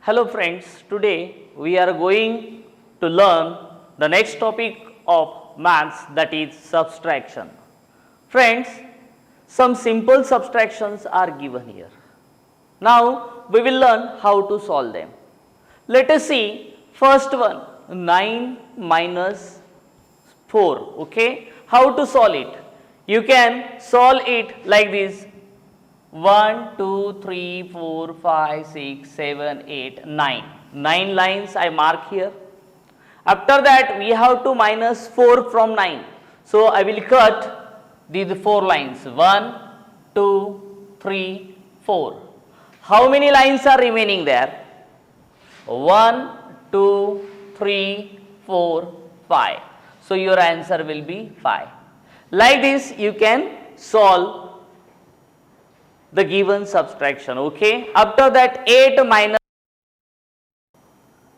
Hello friends, today we are going to learn the next topic of maths, that is subtraction. Friends, some simple subtractions are given here. Now we will learn how to solve them. Let us see first one, 9 minus 4, okay. How to solve it? You can solve it like this. 1, 2, 3, 4, 5, 6, 7, 8, 9. 9 lines I mark here. After that we have to minus 4 from 9. So I will cut these 4 lines. 1, 2, 3, 4. How many lines are remaining there? 1, 2, 3, 4, 5. So your answer will be 5. Like this you can solve the given subtraction, okay. After that 8 minus,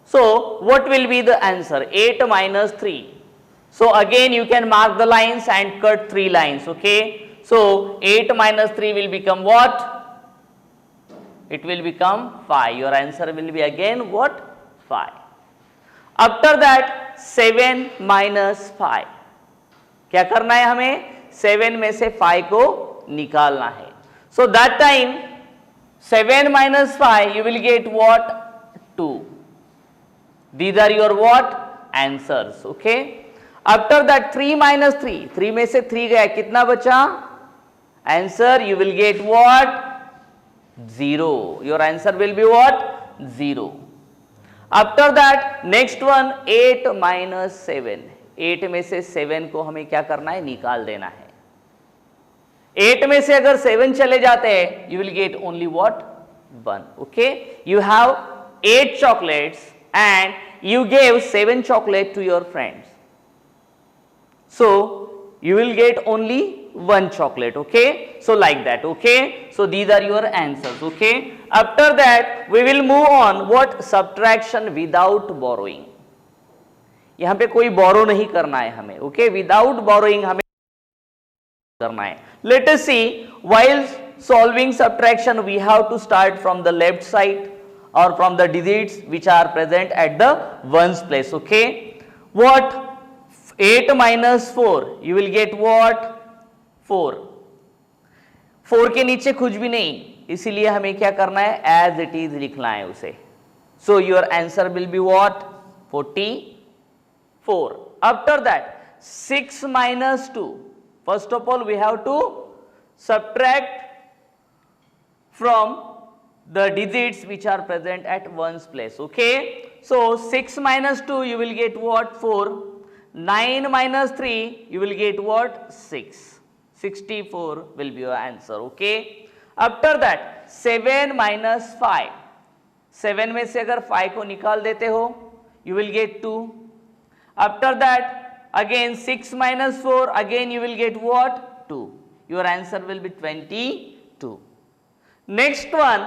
so what will be the answer? 8 minus 3. So again you can mark the lines and cut 3 lines, okay. So 8 minus 3 will become what? It will become 5. Your answer will be again what? 5. After that 7 minus 5. क्या करना है हमें? 7 में से 5 को निकालना है. So that time 7 minus 5 you will get what? 2. These are your what? Answers, okay. After that 3 minus 3. 3 में से 3 गया, कितना बचा? Answer you will get what? 0. Your answer will be what? 0. After that next one 8 minus 7. 8 में से 7 को हमें क्या करना है? निकाल देना है. 8 में से अगर 7 चले जाते हैं you will get only what? 1, okay. You have 8 chocolates and you gave 7 chocolate to your friends. So you will get only 1 chocolate, okay. So like that, okay. So these are your answers, okay. After that we will move on what? Subtraction without borrowing. यहाँ पे कोई borrow नहीं करना है हमें, okay. Without borrowing हमें करना है. Let us see, while solving subtraction we have to start from the left side or from the digits which are present at the ones place, okay. What? 8 minus 4 you will get what? 4. 4 के नीचे कुछ भी नहीं, इसीलिए हमें क्या करना है? As it is लिखना है उसे. So your answer will be what? 44. After that 6 minus 2. First of all we have to subtract from the digits which are present at ones place, okay. So 6 minus 2 you will get what? 4. 9 minus 3 you will get what? 6. 64 will be your answer, okay. After that 7 minus 5. 7 में से अगर 5 को निकाल देते हो you will get 2. After that again 6 minus 4 again you will get what? 2. Your answer will be 22. Next one,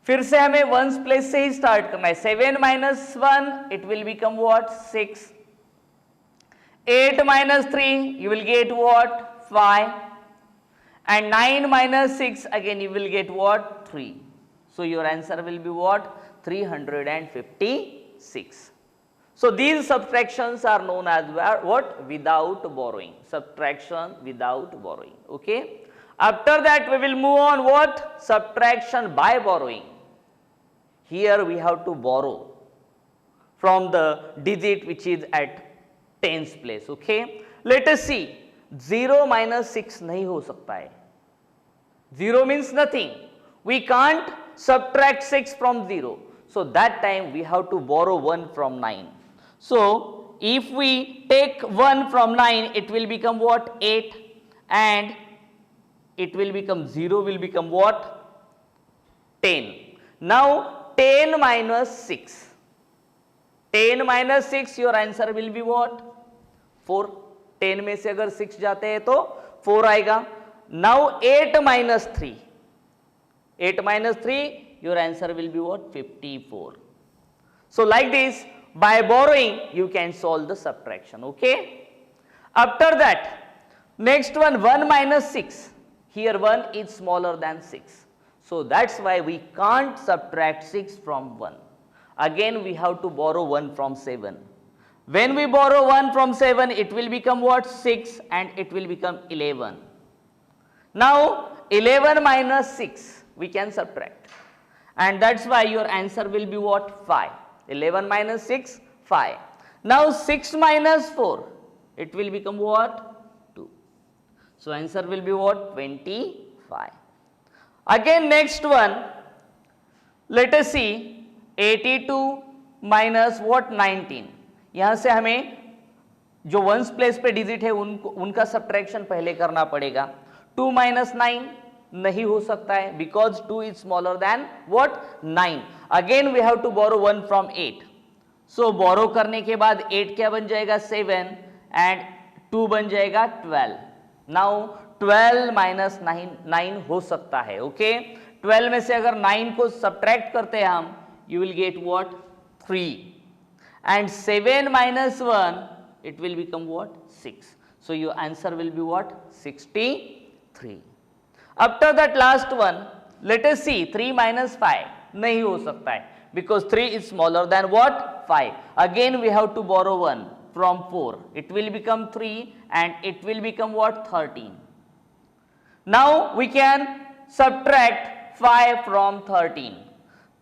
फिर से हमें ones place से ही start करना है. 7 minus 1 it will become what? 6. 8 minus 3 you will get what? 5. And 9 minus 6 again you will get what? 3. So your answer will be what? 356. So these subtractions are known as what? Without borrowing. Subtraction without borrowing, okay. After that we will move on what? Subtraction by borrowing. Here we have to borrow from the digit which is at tens place, okay. Let us see, 0 minus 6 नहीं हो सकता है. 0 means nothing. We can't subtract 6 from 0. So that time we have to borrow 1 from 9. So if we take 1 from 9 it will become what? 8, and it will become 0 will become what? 10. Now 10 minus 6. 10 minus 6 your answer will be what? 4. 10 में से अगर 6 जाते हैं तो 4 आएगा. Now 8 minus 3. 8 minus 3 your answer will be what? 54. So like this, by borrowing you can solve the subtraction, okay. After that next one, 1 minus 6. Here 1 is smaller than 6. So that's why we can't subtract 6 from 1. Again we have to borrow 1 from 7. When we borrow 1 from 7, it will become what? 6, and it will become 11. Now 11 minus 6 we can subtract, and that's why your answer will be what? 5. 11 minus 6, 5. Now 6 minus 4, it will become what? 2. So answer will be what? 25. Again next one, let us see 82 minus what? 19. यहाँ से हमें जो ones place पे digit है उनका subtraction पहले करना पड़ेगा. 2 minus 9 नहीं हो सकता है because 2 is smaller than what? 9. Again we have to borrow 1 from 8. So borrow करने के बाद 8 क्या बन जाएगा? 7, and 2 बन जाएगा 12. Now 12 minus 9 हो सकता है. ओके 12 में से अगर 9 को सब्ट्रैक्ट करते हैं हम, you will get what? 3. And 7 minus 1, it will become what? 6. So your answer will be what? 63. After that last one, let us see 3 minus 5. नहीं हो सकता है because 3 is smaller than what? 5. Again we have to borrow 1 from 4. It will become 3, and it will become what? 13. Now we can subtract 5 from 13.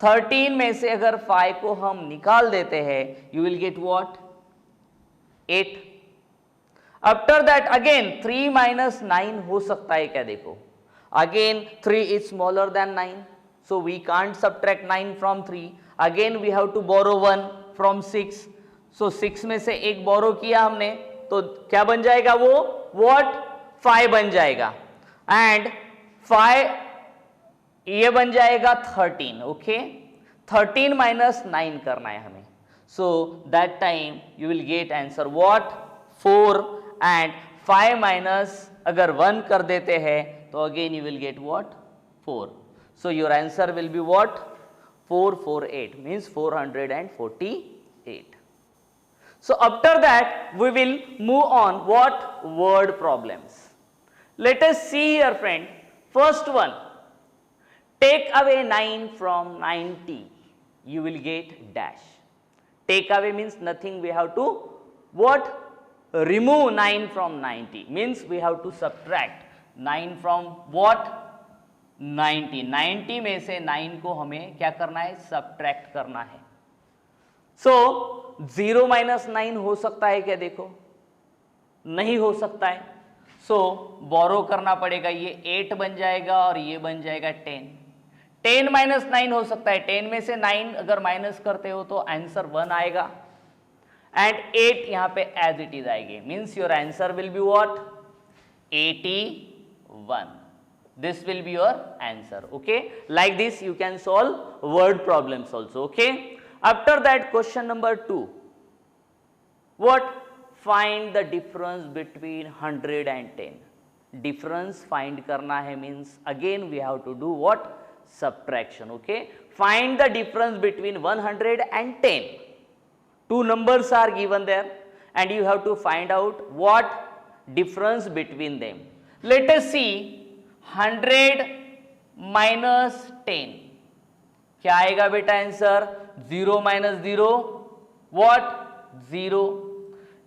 13 में से अगर 5 को हम निकाल देते हैं, you will get what? 8. After that again 3 minus 9 हो सकता है क्या? देखो again 3 is smaller than 9, so we can't subtract 9 from 3. Again we have to borrow 1 from 6. So 6 में से एक borrow किया हमने, तो क्या बन जाएगा वो? What? 5 बन जाएगा, and 5 ये बन जाएगा 13. ओके 13 minus 9 करना है हमें. So that time you will get answer what? 4, and 5 minus अगर 1 कर देते हैं तो again you will get what? 4. So your answer will be what? 448, means 448. So after that we will move on what? Word problems. Let us see here friend. First one, take away 9 from 90, you will get dash. Take away means nothing, we have to what? Remove 9 from 90, means we have to subtract 9 from what? 90. 90 में से 9 को हमें क्या करना है? Subtract करना है. So 0 minus 9 हो सकता है क्या? देखो नहीं हो सकता है. So borrow करना पड़ेगा. ये 8 बन जाएगा और ये बन जाएगा 10. 10 minus 9 हो सकता है. 10 में से 9 अगर माइनस करते हो तो आंसर 1 आएगा, एंड 8 यहाँ पे एज इट इज आएगी. Means your answer will be what? 81. This will be your answer. Okay, like this you can solve word problems also. Okay, after that question number 2, what? Find the difference between 100 and 10. Difference find करना है, means again we have to do what? Subtraction. Okay, find the difference between 100 and 10. Two numbers are given there and you have to find out what difference between them. Let us see 100 minus 10. क्या आएगा बेटा answer? 0 minus 0 what? 0.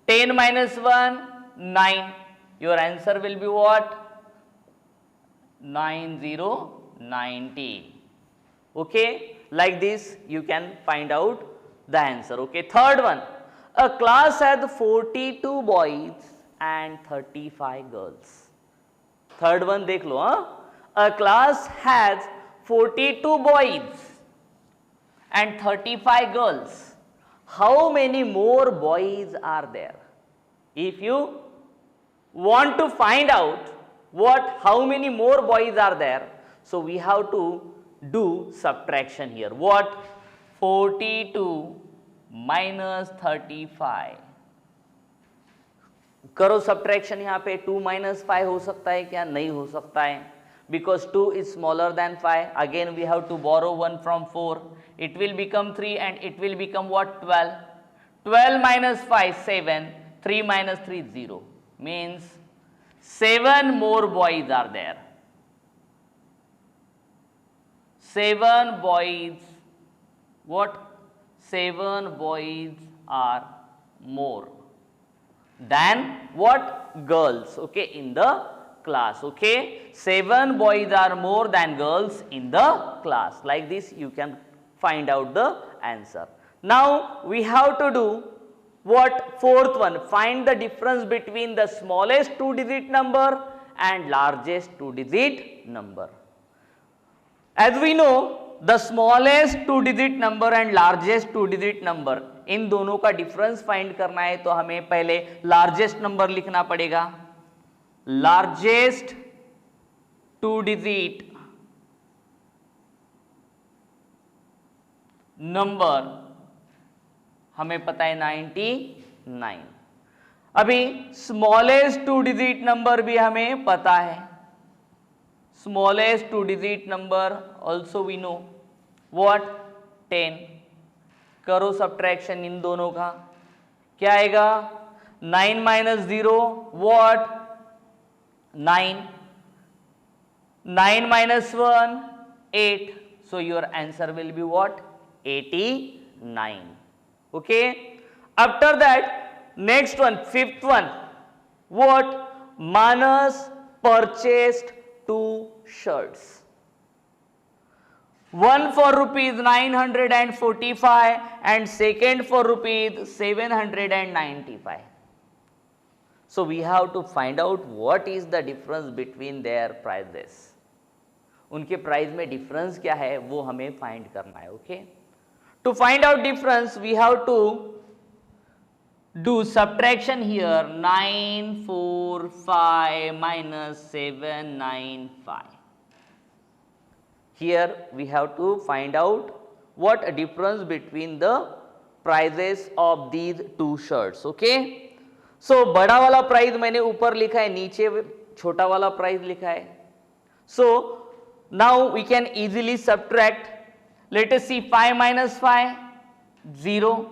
10 minus 1 9. Your answer will be what? 90. Okay, like this you can find out the answer. Okay, third one, a class had 42 boys and 35 girls. Third one देख लो. A class has 42 boys and 35 girls. How many more boys are there? If you want to find out how many more boys are there, so we have to do subtraction here. What? 42 minus 35. करो subtraction. यहाँ पे 2 minus 5 हो सकता है क्या? नहीं हो सकता है, because 2 is smaller than 5. Again we have to borrow 1 from 4. It will become 3 and it will become what? 12. 12 minus 5 7. 3 minus 3 0, means 7 more boys are there. 7 boys, what? 7 boys are more than what? Girls, okay, in the class, okay. 7 boys are more than girls in the class. Like this you can find out the answer. Now we have to do what? Fourth one, find the difference between the smallest 2-digit number and largest 2-digit number. As we know, the smallest 2-digit number and largest 2-digit number, इन दोनों का difference find करना है तो हमें पहले largest number लिखना पड़ेगा. Largest 2-digit number हमें पता है 99. अभी स्मॉलेस्ट 2-digit नंबर भी हमें पता है. Smallest 2-digit number also we know what? 10. करो सब्ट्रैक्शन इन दोनों का, क्या आएगा? 9 minus 0 what? 9. 9 minus 1 8. So your answer will be what? 89. Okay. After that, next one, fifth one, what? Manas purchased 2 shirts. One for rupees 945 and second for rupees 795. So we have to find out what is the difference between their prices. उनके price में difference क्या है वो हमें find करना है. Okay, to find out difference we have to do subtraction here. 945 minus 795. Here we have to find out what a difference between the prices of these 2 shirts. Okay, so बड़ा वाला price मैंने ऊपर लिखा है, नीचे छोटा वाला प्राइस लिखा है. So now we can easily subtract. Let us see, 5 minus 5 0.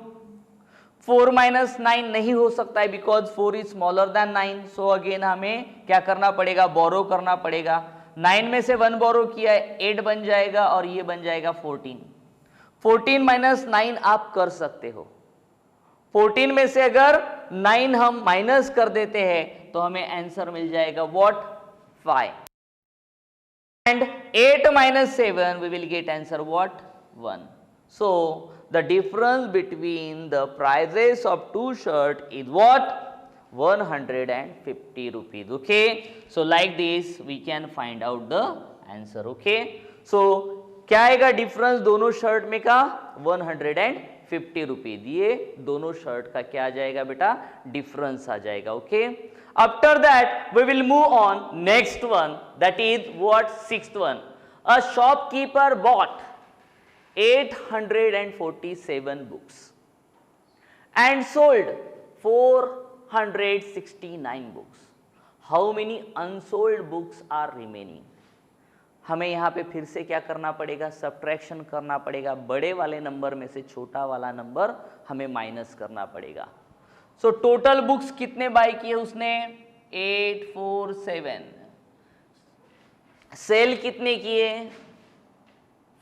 4 minus 9 नहीं हो सकता है because 4 is smaller than 9. So again हमें क्या करना पड़ेगा? बोरो करना पड़ेगा. 9 में से 1 बोरो किया है, 8 बन जाएगा और ये बन जाएगा 14. 14 माइनस 9 आप कर सकते हो. 14 में से अगर 9 हम माइनस कर देते हैं तो हमें आंसर मिल जाएगा what? 5. And 8 minus 7 we will get answer what? 1. So the difference between the prices of 2 shirts is what? 150 rupees. Okay, so like this we can find out the answer. Okay, so क्या आएगा difference दोनों shirt में का? 150 rupees. ये दोनों shirt का क्या आ जाएगा बेटा? डिफरेंस आ जाएगा. Okay, after that we will move on next one, that is what? Sixth one. A shopkeeper bought 847 books and sold 469 books. How many unsold books are remaining? हमें यहाँ पे फिर से क्या करना पड़ेगा? सब्ट्रैक्शन करना पड़ेगा. बड़े वाले नंबर में से छोटा वाला नंबर हमें माइनस करना पड़ेगा. सो टोटल बुक्स कितने बाय किए उसने? 847. सेल कितने किए?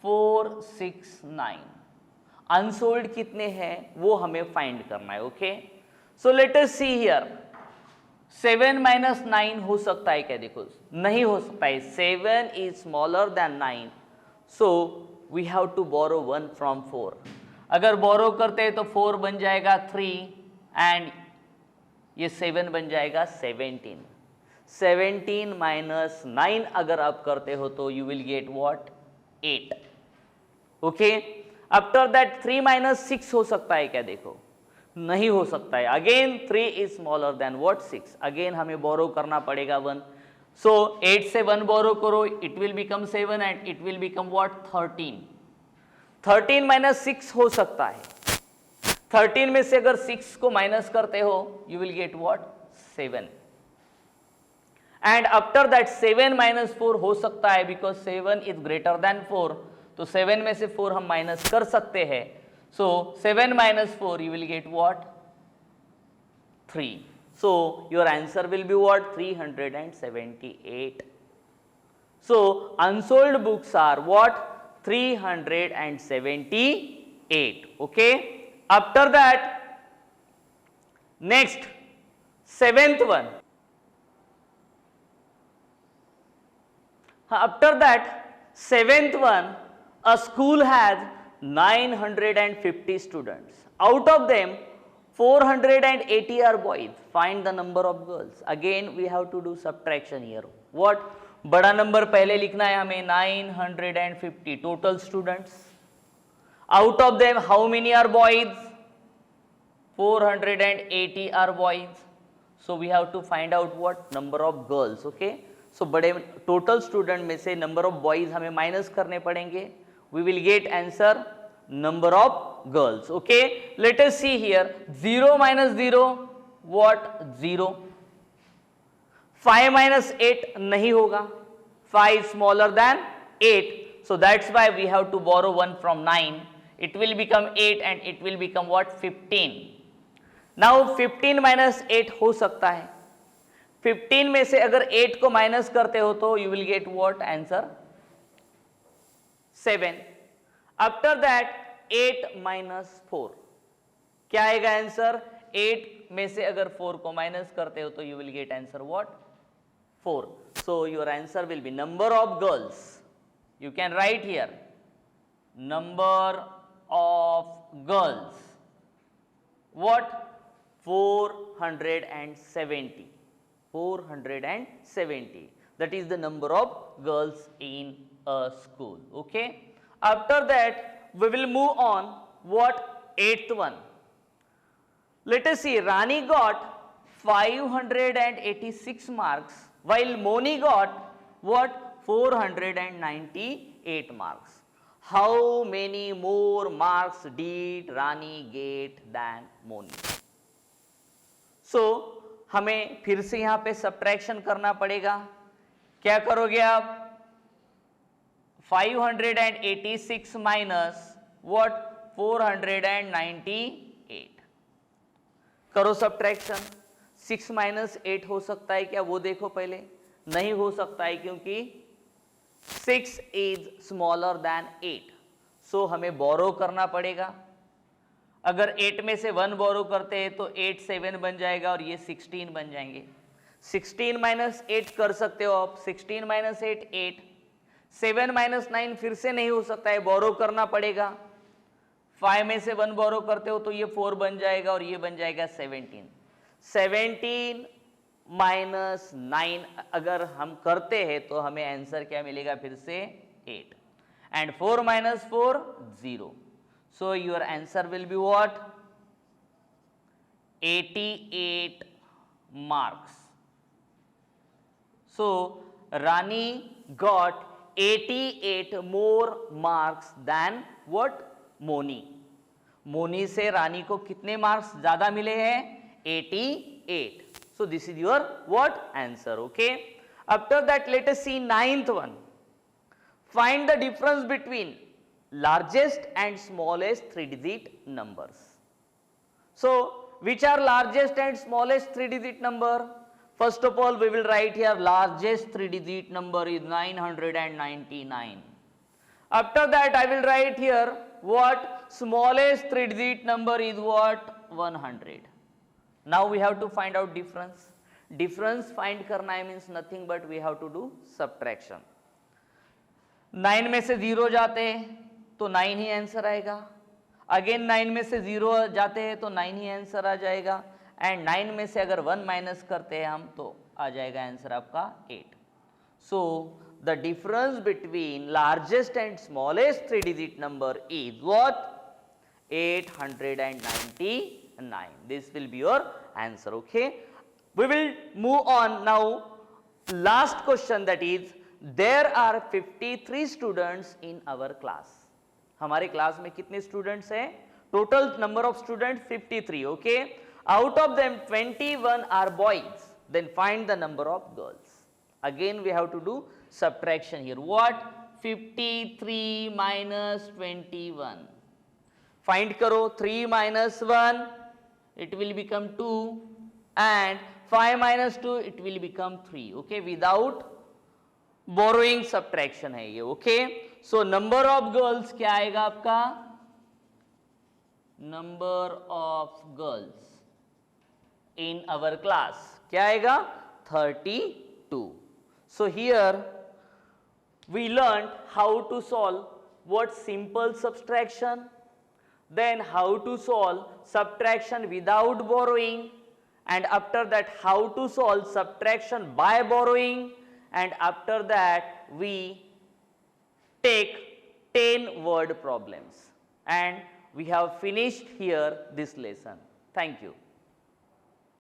469. अनसोल्ड कितने हैं वो हमें फाइंड करना है. Okay, so let us see here. 7 minus 9 हो सकता है क्या? देखो नहीं हो सकता है. 7 is smaller than 9. So we have to borrow 1 from 4. अगर बोरो करते हैं तो 4 बन जाएगा 3 एंड ये 7 बन जाएगा 17. 17 माइनस 9 अगर आप करते हो तो you will get what? 8. Okay, after that 3 minus 6 हो सकता है क्या? देखो नहीं हो सकता है. Again 3 is smaller then what? 6. Again हमें बोरो करना पड़ेगा 1. सो 8 से 1 बोरो करो, it will become 7 and it will become what? 13. 13 minus 6 हो सकता है. 13 में से अगर 6 को माइनस करते हो you will get what? 7. And after that 7 minus 4 हो सकता है बिकॉज 7 इज ग्रेटर देन 4. तो 7 में से 4 हम माइनस कर सकते हैं. So 7 minus 4 you will get what? 3. So your answer will be what? 378. So unsold books are what? 378. Okay, after that next seventh one. After that seventh one, a school has 950 students. Out of them 480 are boys. Find the number of girls. Again we have to do subtraction here. What? बड़ा number पहले लिखना है हमें 950 total students. Out of them how many are boys? 480 are boys. So we have to find out what number of girls. Okay. So बड़े total student में से number of boys हमें minus करने पड़ेंगे. We will get answer number of girls. Okay. Let us see here. 0 minus 0. What? 0. 5 minus 8 नहीं होगा. 5 smaller than 8. So that's why we have to borrow 1 from 9. It will become 8 and it will become what? 15. Now 15 minus 8 हो सकता है. 15 में से अगर 8 को minus करते हो तो you will get what answer 7. After that 8 minus 4 क्या आएगा आंसर? 8 में से अगर 4 को माइनस करते हो तो you will get answer what 4. So your answer will be number of girls. You can write here number of girls what 470. 470. That is the number of girls in a school. Okay. After that, we will move on. What? Eighth one. Let us see. Rani got 586 marks, while Moni got what? 498 marks. How many more marks did Rani get than Moni? So हमें फिर से यहां पे subtraction करना पड़ेगा. क्या करोगे आप? 586 माइनस व्हाट 498. करो सब्ट्रैक्शन. 6 माइनस 8 हो सकता है क्या? वो देखो पहले. नहीं हो सकता है क्योंकि 6 इज स्मॉलर देन 8. सो हमें बोरो करना पड़ेगा. अगर 8 में से 1 बोरो करते हैं तो 8 7 बन जाएगा और ये 16 बन जाएंगे. 16 माइनस 8 कर सकते हो आप. 16 माइनस 8 8. 7 माइनस 9 फिर से नहीं हो सकता है, बोरो करना पड़ेगा. 5 में से 1 बोरो करते हो तो ये 4 बन जाएगा और ये बन जाएगा 17. 17 माइनस 9 अगर हम करते हैं तो हमें आंसर क्या मिलेगा? फिर से 8. And 4 minus 4 0. So your answer will be what? 88 marks. So Rani got 88 more marks than what? Moni. Moni से रानी को कितने मार्क्स ज्यादा मिले हैं? 88. So this is your what? Answer. Okay. After that let us see ninth one. Find the difference between largest and smallest 3-digit numbers. So which are largest and smallest 3-digit number? First of all we will write here largest 3-digit number is 999. After that I will write here what? Smallest 3-digit number is what? 100. Now we have to find out difference. Difference find करना है means nothing but we have to do subtraction. 9 में से 0 जाते हैं तो 9 ही answer आएगा. Again 9 में से 0 जाते हैं तो 9 ही आंसर आ जाएगा. एंड 9 में से अगर 1 माइनस करते हैं हम तो आ जाएगा आंसर आपका 8. So the difference between largest and smallest 3-digit number is what? 899. This will be your answer. Okay. We will move on now. Last question that is there are 53 students in our class. हमारे class में कितने students हैं? Total number of student 53. Okay. Out of them 21 are boys. Then find the number of girls. Again we have to do subtraction here. What? 53 minus 21. Find करो. 3 minus 1 it will become 2 and 5 minus 2 it will become 3. Okay. Without borrowing subtraction है ये, okay. So number of girls क्या आएगा आपका, number of girls in our class क्या आएगा, 32. So here we learned how to solve what simple subtraction, then how to solve subtraction without borrowing, and after that how to solve subtraction by borrowing, and after that we take 10 word problems, and we have finished here this lesson. Thank you.